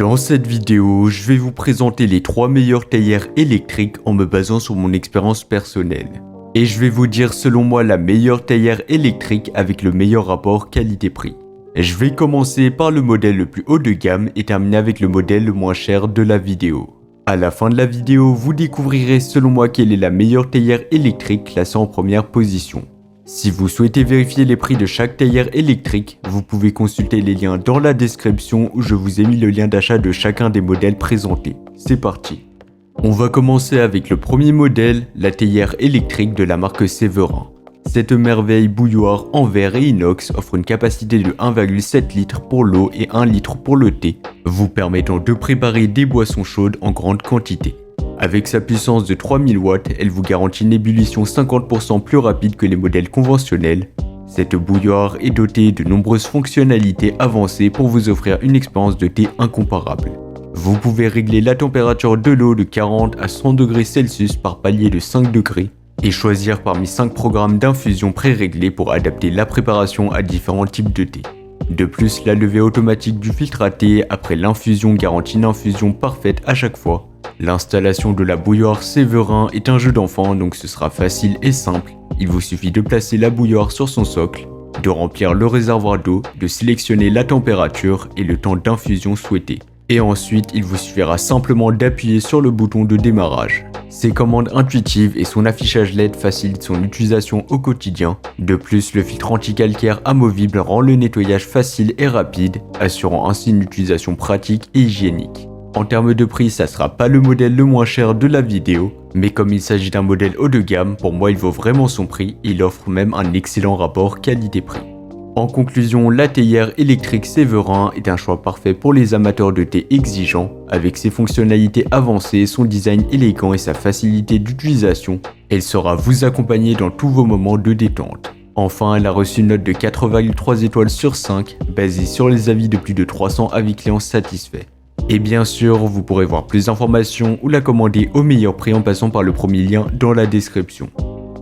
Dans cette vidéo, je vais vous présenter les 3 meilleures théières électriques en me basant sur mon expérience personnelle. Et je vais vous dire selon moi la meilleure théière électrique avec le meilleur rapport qualité-prix. Je vais commencer par le modèle le plus haut de gamme et terminer avec le modèle le moins cher de la vidéo. À la fin de la vidéo, vous découvrirez selon moi quelle est la meilleure théière électrique classée en première position. Si vous souhaitez vérifier les prix de chaque théière électrique, vous pouvez consulter les liens dans la description où je vous ai mis le lien d'achat de chacun des modèles présentés. C'est parti. On va commencer avec le premier modèle, la théière électrique de la marque Séverin. Cette merveille bouilloire en verre et inox offre une capacité de 1,7 litres pour l'eau et 1 litre pour le thé, vous permettant de préparer des boissons chaudes en grande quantité. Avec sa puissance de 3000 watts, elle vous garantit une ébullition 50% plus rapide que les modèles conventionnels. Cette bouilloire est dotée de nombreuses fonctionnalités avancées pour vous offrir une expérience de thé incomparable. Vous pouvez régler la température de l'eau de 40 à 100 degrés Celsius par palier de 5 degrés et choisir parmi 5 programmes d'infusion pré-réglés pour adapter la préparation à différents types de thé. De plus, la levée automatique du filtre à thé après l'infusion garantit une infusion parfaite à chaque fois. L'installation de la bouilloire Séverin est un jeu d'enfant, donc ce sera facile et simple. Il vous suffit de placer la bouilloire sur son socle, de remplir le réservoir d'eau, de sélectionner la température et le temps d'infusion souhaité. Et ensuite, il vous suffira simplement d'appuyer sur le bouton de démarrage. Ses commandes intuitives et son affichage LED facilitent son utilisation au quotidien. De plus, le filtre anti-calcaire amovible rend le nettoyage facile et rapide, assurant ainsi une utilisation pratique et hygiénique. En termes de prix, ça sera pas le modèle le moins cher de la vidéo, mais comme il s'agit d'un modèle haut de gamme, pour moi il vaut vraiment son prix et il offre même un excellent rapport qualité-prix. En conclusion, la théière électrique Séverin est un choix parfait pour les amateurs de thé exigeants. Avec ses fonctionnalités avancées, son design élégant et sa facilité d'utilisation, elle saura vous accompagner dans tous vos moments de détente. Enfin, elle a reçu une note de 4,3 étoiles sur 5, basée sur les avis de plus de 300 avis clients satisfaits. Et bien sûr, vous pourrez voir plus d'informations ou la commander au meilleur prix en passant par le premier lien dans la description.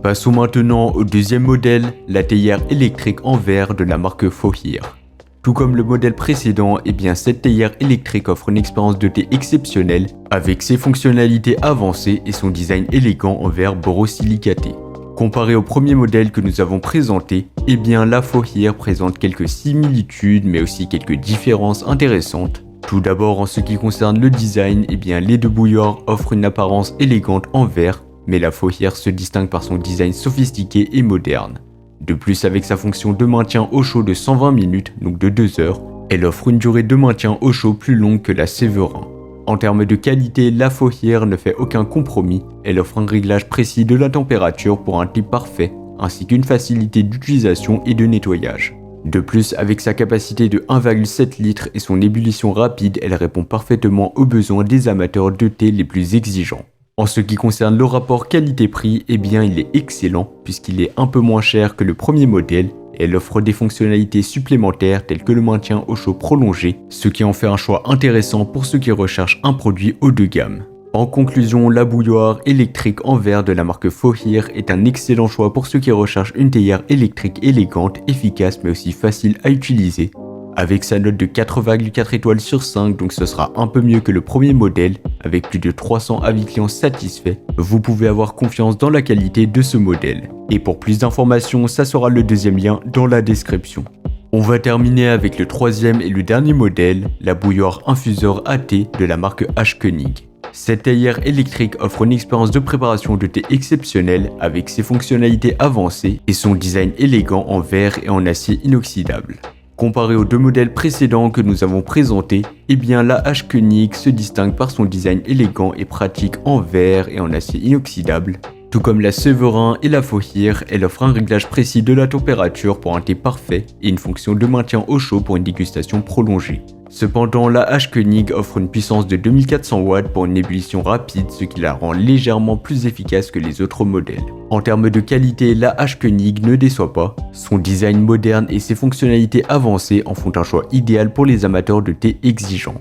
Passons maintenant au deuxième modèle, la théière électrique en verre de la marque Fohir. Tout comme le modèle précédent, cette théière électrique offre une expérience de thé exceptionnelle avec ses fonctionnalités avancées et son design élégant en verre borosilicaté. Comparé au premier modèle que nous avons présenté, la Fohir présente quelques similitudes mais aussi quelques différences intéressantes. Tout d'abord, en ce qui concerne le design, les deux bouilloires offrent une apparence élégante en verre, mais la Fohir se distingue par son design sophistiqué et moderne. De plus, avec sa fonction de maintien au chaud de 120 minutes, donc de 2 heures, elle offre une durée de maintien au chaud plus longue que la Séverin. En termes de qualité, la Fohir ne fait aucun compromis, elle offre un réglage précis de la température pour un thé parfait, ainsi qu'une facilité d'utilisation et de nettoyage. De plus, avec sa capacité de 1,7 litres et son ébullition rapide, elle répond parfaitement aux besoins des amateurs de thé les plus exigeants. En ce qui concerne le rapport qualité-prix, il est excellent puisqu'il est un peu moins cher que le premier modèle et elle offre des fonctionnalités supplémentaires telles que le maintien au chaud prolongé, ce qui en fait un choix intéressant pour ceux qui recherchent un produit haut de gamme. En conclusion, la bouilloire électrique en verre de la marque Fohir est un excellent choix pour ceux qui recherchent une théière électrique élégante, efficace mais aussi facile à utiliser. Avec sa note de 4,4 étoiles sur 5, donc ce sera un peu mieux que le premier modèle, avec plus de 300 avis clients satisfaits, vous pouvez avoir confiance dans la qualité de ce modèle. Et pour plus d'informations, ça sera le deuxième lien dans la description. On va terminer avec le troisième et le dernier modèle, la bouilloire infuseur à thé de la marque H-Konig. Cette théière électrique offre une expérience de préparation de thé exceptionnelle avec ses fonctionnalités avancées et son design élégant en verre et en acier inoxydable. Comparé aux deux modèles précédents que nous avons présentés, la H-Konig se distingue par son design élégant et pratique en verre et en acier inoxydable. Tout comme la Séverin et la Fohir, elle offre un réglage précis de la température pour un thé parfait et une fonction de maintien au chaud pour une dégustation prolongée. Cependant, la H-Konig offre une puissance de 2400 watts pour une ébullition rapide, ce qui la rend légèrement plus efficace que les autres modèles. En termes de qualité, la H-Konig ne déçoit pas. Son design moderne et ses fonctionnalités avancées en font un choix idéal pour les amateurs de thé exigeants.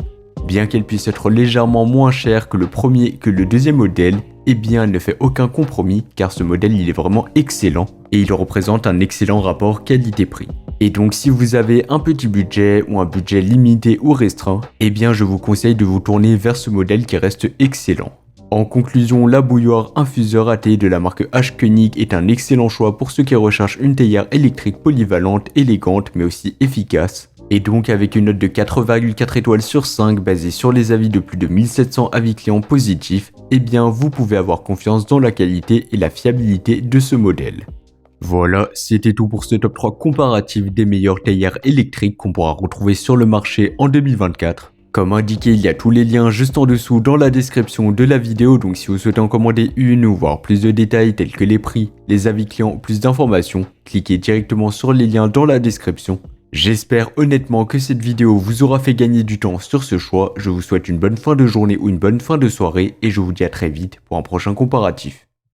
Bien qu'elle puisse être légèrement moins chère que le deuxième modèle, elle ne fait aucun compromis car ce modèle il est vraiment excellent et il représente un excellent rapport qualité-prix. Et donc si vous avez un petit budget ou un budget limité ou restreint, eh bien je vous conseille de vous tourner vers ce modèle qui reste excellent. En conclusion, la bouilloire infuseur AT de la marque H-Koenig est un excellent choix pour ceux qui recherchent une théière électrique polyvalente, élégante mais aussi efficace. Et donc avec une note de 4,4 étoiles sur 5 basée sur les avis de plus de 1700 avis clients positifs, eh bien vous pouvez avoir confiance dans la qualité et la fiabilité de ce modèle. Voilà, c'était tout pour ce top 3 comparatif des meilleures théières électriques qu'on pourra retrouver sur le marché en 2024. Comme indiqué, il y a tous les liens juste en dessous dans la description de la vidéo, donc si vous souhaitez en commander une ou voir plus de détails tels que les prix, les avis clients ou plus d'informations, cliquez directement sur les liens dans la description. J'espère honnêtement que cette vidéo vous aura fait gagner du temps sur ce choix, je vous souhaite une bonne fin de journée ou une bonne fin de soirée et je vous dis à très vite pour un prochain comparatif.